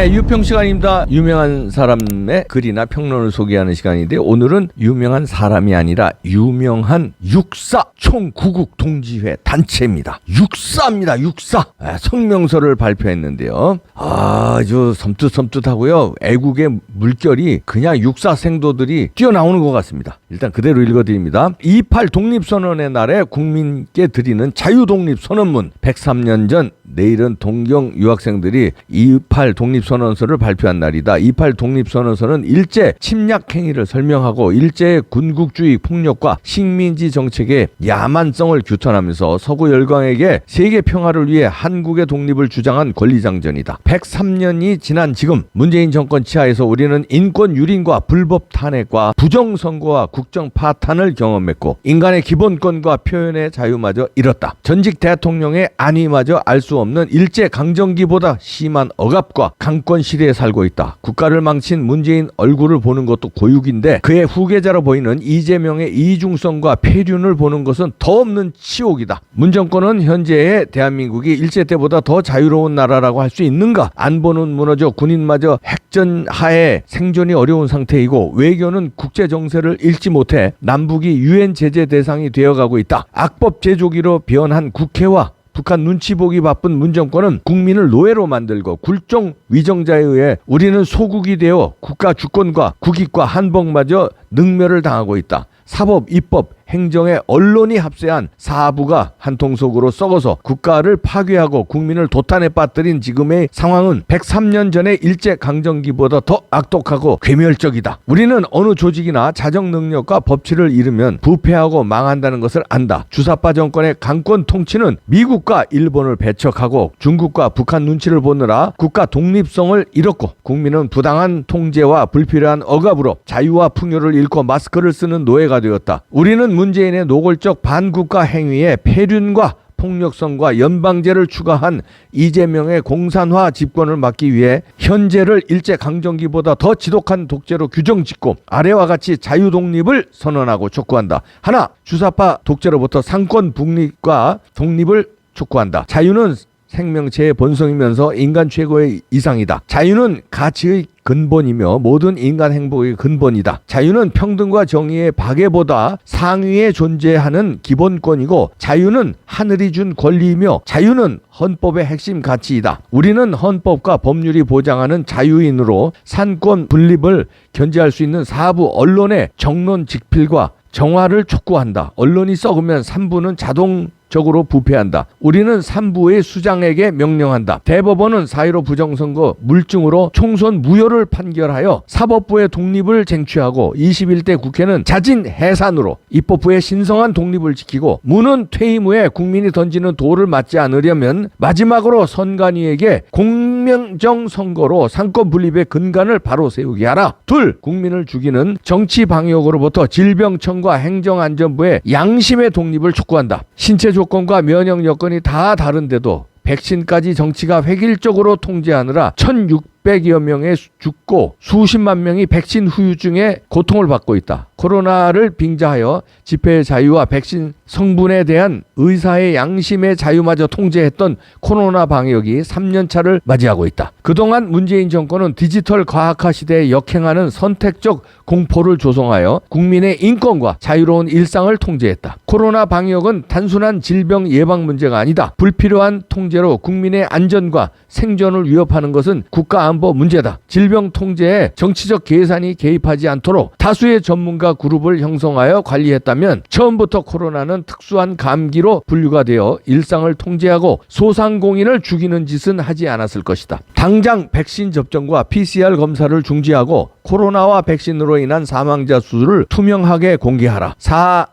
네, 유평 시간입니다. 유명한 사람의 글이나 평론을 소개하는 시간인데 오늘은 유명한 사람이 아니라 유명한 육사 총구국 동지회 단체입니다. 육사입니다. 육사. 성명서를 발표했는데요. 아주 섬뜩섬뜩하고요. 애국의 물결이 그냥 육사 생도들이 뛰어나오는 것 같습니다. 일단 그대로 읽어드립니다. 28 독립선언의 날에 국민께 드리는 자유독립선언문. 103년 전 내일은 동경 유학생들이 28 독립선언서를 발표한 날이다. 28 독립선언서는 일제 침략 행위를 설명하고 일제의 군국주의 폭력과 식민지 정책의 야만성을 규탄하면서 서구 열강에게 세계 평화를 위해 한국의 독립을 주장한 권리장전이다. 103년이 지난 지금 문재인 정권 치하에서 우리는 인권 유린과 불법 탄핵과 부정선거와 국정 파탄을 경험했고 인간의 기본권과 표현의 자유마저 잃었다. 전직 대통령의 안위마저 알 수 없는 일제 강점기보다 심한 억압과 강권 시대에 살고 있다. 국가를 망친 문재인 얼굴을 보는 것도 고육인데 그의 후계자로 보이는 이재명의 이중성과 폐륜을 보는 것은 더 없는 치욕이다. 문 정권은 현재의 대한민국이 일제 때보다 더 자유로운 나라라고 할 수 있는가? 안보는 무너져 군인마저 핵전하에 생존이 어려운 상태이고 외교는 국제 정세를 읽지 못해 남북이 유엔 제재 대상이 되어가고 있다. 악법 제조기로 변한 국회와 북한 눈치 보기 바쁜 문 정권은 국민을 노예로 만들고 굴종 위정자에 의해 우리는 소국이 되어 국가 주권과 국익과 한복마저 능멸을 당하고 있다. 사법, 입법, 행정에 언론이 합세한 사부가 한통속으로 썩어서 국가를 파괴하고 국민을 도탄에 빠뜨린 지금의 상황은 103년 전의 일제강점기보다 더 악독하고 괴멸적이다. 우리는 어느 조직이나 자정 능력과 법치를 잃으면 부패하고 망한다는 것을 안다. 주사파 정권의 강권 통치는 미국과 일본을 배척하고 중국과 북한 눈치를 보느라 국가 독립성을 잃었고 국민은 부당한 통제와 불필요한 억압으로 자유와 풍요를 잃고 마스크를 쓰는 노예가 되었다. 우리는 문재인의 노골적 반국가 행위에 폐륜과 폭력성과 연방제를 추가한 이재명의 공산화 집권을 막기 위해 현재를 일제강점기보다 더 지독한 독재로 규정짓고 아래와 같이 자유독립을 선언하고 촉구한다. 하나, 주사파 독재로부터 상권 분립과 독립을 촉구한다. 자유는 생명체의 본성이면서 인간 최고의 이상이다. 자유는 가치의 근본이며 모든 인간 행복의 근본이다. 자유는 평등과 정의의 박애보다 상위에 존재하는 기본권이고 자유는 하늘이 준 권리이며 자유는 헌법의 핵심 가치이다. 우리는 헌법과 법률이 보장하는 자유인으로 산권 분립을 견제할 수 있는 사부 언론의 정론 직필과 정화를 촉구한다. 언론이 썩으면 산부는 자동적으로 부패한다. 우리는 산부의 수장에게 명령한다. 대법원은 4.15 부정선거 물증으로 총선 무효를 판결하여 사법부의 독립을 쟁취하고 21대 국회는 자진 해산으로 입법부의 신성한 독립을 지키고 문은 퇴임 후에 국민이 던지는 돌을 맞지 않으려면 마지막으로 선관위에게 공명정 선거로 상권 분립의 근간을 바로 세우게 하라. 둘, 국민을 죽이는 정치 방역으로부터 질병청과 행정안전부의 양심의 독립을 촉구한다. 신체 조건과 면역 여건이 다 다른데도 백신까지 정치가 획일적으로 통제하느라 1,600여 명이 죽고 수십만 명이 백신 후유증에 고통을 받고 있다. 코로나를 빙자하여 집회의 자유와 백신 성분에 대한 의사의 양심의 자유마저 통제했던 코로나 방역이 3년차를 맞이하고 있다. 그동안 문재인 정권은 디지털 과학화 시대에 역행하는 선택적 공포를 조성하여 국민의 인권과 자유로운 일상을 통제했다. 코로나 방역은 단순한 질병 예방 문제가 아니다. 불필요한 통제로 국민의 안전과 생존을 위협하는 것은 국가안보 문제다. 질병 통제에 정치적 계산이 개입하지 않도록 다수의 전문가 그룹을 형성하여 관리했다면 처음부터 코로나는 특수한 감기로 분류가 되어 일상을 통제하고 소상공인을 죽이는 짓은 하지 않았을 것이다. 당장 백신 접종과 PCR 검사를 중지하고 코로나와 백신으로 인한 사망자 수를 투명하게 공개하라.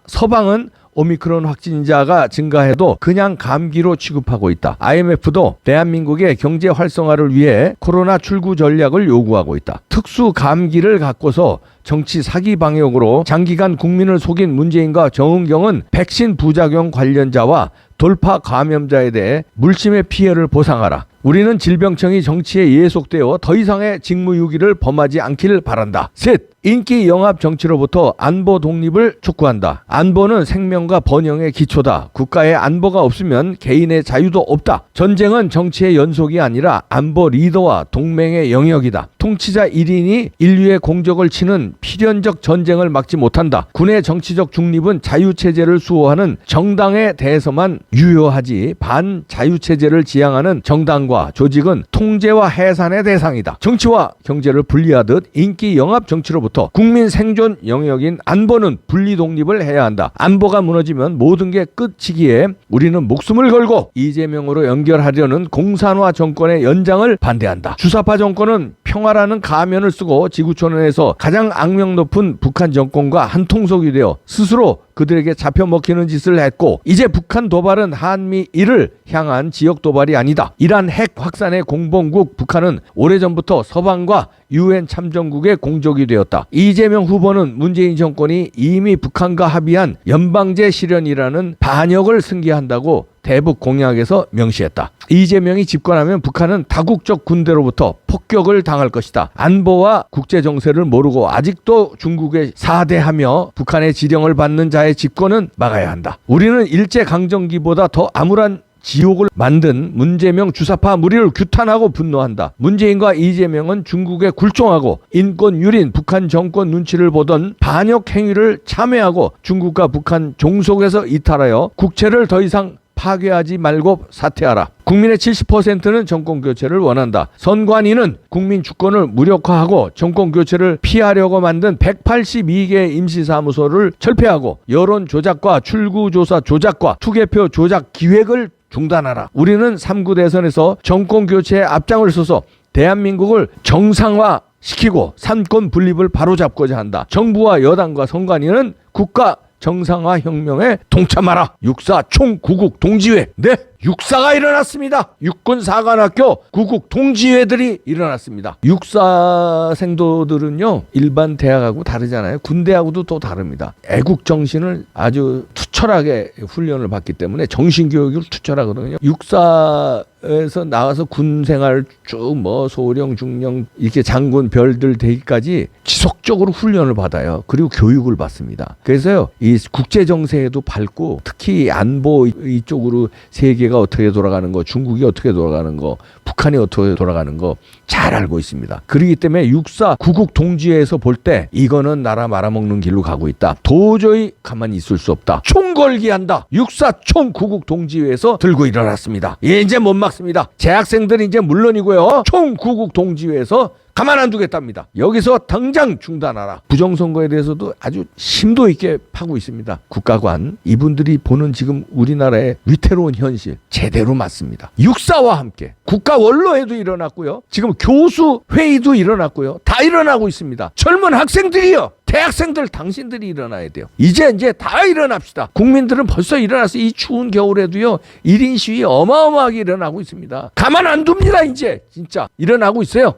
서방은 오미크론 확진자가 증가해도 그냥 감기로 취급하고 있다. IMF도 대한민국의 경제 활성화를 위해 코로나 출구 전략을 요구하고 있다. 특수 감기를 갖고서 정치 사기 방역으로 장기간 국민을 속인 문재인과 정은경은 백신 부작용 관련자와 돌파 감염자에 대해 물심의 피해를 보상하라. 우리는 질병청이 정치에 예속되어 더 이상의 직무유기를 범하지 않기를 바란다. 셋, 인기 영합 정치로부터 안보 독립을 촉구한다. 안보는 생명과 번영의 기초다. 국가의 안보가 없으면 개인의 자유도 없다. 전쟁은 정치의 연속이 아니라 안보 리더와 동맹의 영역이다. 통치자 1인이 인류의 공적을 치는 필연적 전쟁을 막지 못한다. 군의 정치적 중립은 자유체제를 수호하는 정당에 대해서만 유효하지 반자유체제를 지향하는 정당과 조직은 통제와 해산의 대상이다. 정치와 경제를 분리하듯 인기 영합 정치로부터 국민 생존 영역인 안보는 분리 독립을 해야 한다. 안보가 무너지면 모든 게 끝이기에 우리는 목숨을 걸고 이재명으로 연결하려는 공산화 정권의 연장을 반대한다. 주사파 정권은 평화라는 가면을 쓰고 지구촌에서 가장 악명 높은 북한 정권과 한통속이 되어 스스로 그들에게 잡혀 먹히는 짓을 했고, 이제 북한 도발은 한미일을 향한 지역 도발이 아니다. 이란 핵 확산의 공범국 북한은 오래전부터 서방과 UN 참전국의 공적이 되었다. 이재명 후보는 문재인 정권이 이미 북한과 합의한 연방제 실현이라는 반역을 승계한다고 대북 공약에서 명시했다. 이재명이 집권하면 북한은 다국적 군대로부터 폭격을 당할 것이다. 안보와 국제 정세를 모르고 아직도 중국에 사대하며 북한의 지령을 받는 자의 집권은 막아야 한다. 우리는 일제강점기보다 더 암울한 지옥을 만든 문재명 주사파 무리를 규탄하고 분노한다. 문재인과 이재명은 중국에 굴종하고 인권 유린 북한 정권 눈치를 보던 반역 행위를 참회하고 중국과 북한 종속에서 이탈하여 국채를 더 이상 파괴하지 말고 사퇴하라. 국민의 70%는 정권교체를 원한다. 선관위는 국민 주권을 무력화하고 정권교체를 피하려고 만든 182개의 임시사무소를 철폐하고 여론 조작과 출구조사 조작과 투개표 조작 기획을 중단하라. 우리는 3구 대선에서 정권교체에 앞장을 서서 대한민국을 정상화 시키고 삼권 분립을 바로잡고자 한다. 정부와 여당과 선관위는 국가 정상화 혁명에 동참하라. 육사 총구국 동지회. 네, 육사가 일어났습니다. 육군 사관학교 구국 동지회들이 일어났습니다. 육사 생도들은요, 일반 대학하고 다르잖아요. 군대하고도 또 다릅니다. 애국 정신을 아주 투철하게 훈련을 받기 때문에 정신교육을 투철하거든요. 육사에서 나와서 군 생활 쭉 소령, 중령, 이렇게 장군, 별들 되기까지 지속적으로 훈련을 받아요. 그리고 교육을 받습니다. 그래서요, 이 국제 정세에도 밝고, 특히 안보 이쪽으로 세계가 어떻게 돌아가는 거, 중국이 어떻게 돌아가는 거, 북한이 어떻게 돌아가는 거 잘 알고 있습니다. 그렇기 때문에 육사 구국 동지회에서 볼 때 이거는 나라 말아먹는 길로 가고 있다. 도저히 가만히 있을 수 없다. 총걸기한다. 육사 총구국 동지회에서 들고 일어났습니다. 이제 못 막습니다. 재학생들은 이제 물론이고요. 총구국 동지회에서 가만 안 두겠답니다. 여기서 당장 중단하라. 부정선거에 대해서도 아주 심도 있게 파고 있습니다. 국가관, 이분들이 보는 지금 우리나라의 위태로운 현실 제대로 맞습니다. 육사와 함께 국가 원로회도 일어났고요. 지금 교수 회의도 일어났고요. 다 일어나고 있습니다. 젊은 학생들이요. 대학생들 당신들이 일어나야 돼요. 이제 다 일어납시다. 국민들은 벌써 일어나서 이 추운 겨울에도요, 1인 시위 어마어마하게 일어나고 있습니다. 가만 안 둡니다. 이제 진짜 일어나고 있어요.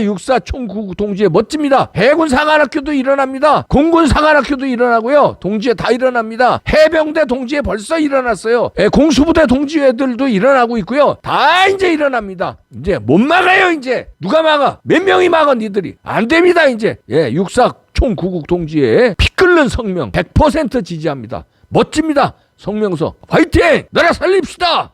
육사 총구국 동지회 멋집니다. 해군 사관학교도 일어납니다. 공군 사관학교도 일어나고요. 동지회 다 일어납니다. 해병대 동지회 벌써 일어났어요. 공수부대 동지회들도 일어나고 있고요. 다 이제 일어납니다. 이제 못 막아요. 이제 누가 막아? 몇 명이 막아? 니들이 안 됩니다. 이제 육사 총구국 동지회에 피 끓는 성명 100% 지지합니다. 멋집니다. 성명서 화이팅! 나라 살립시다.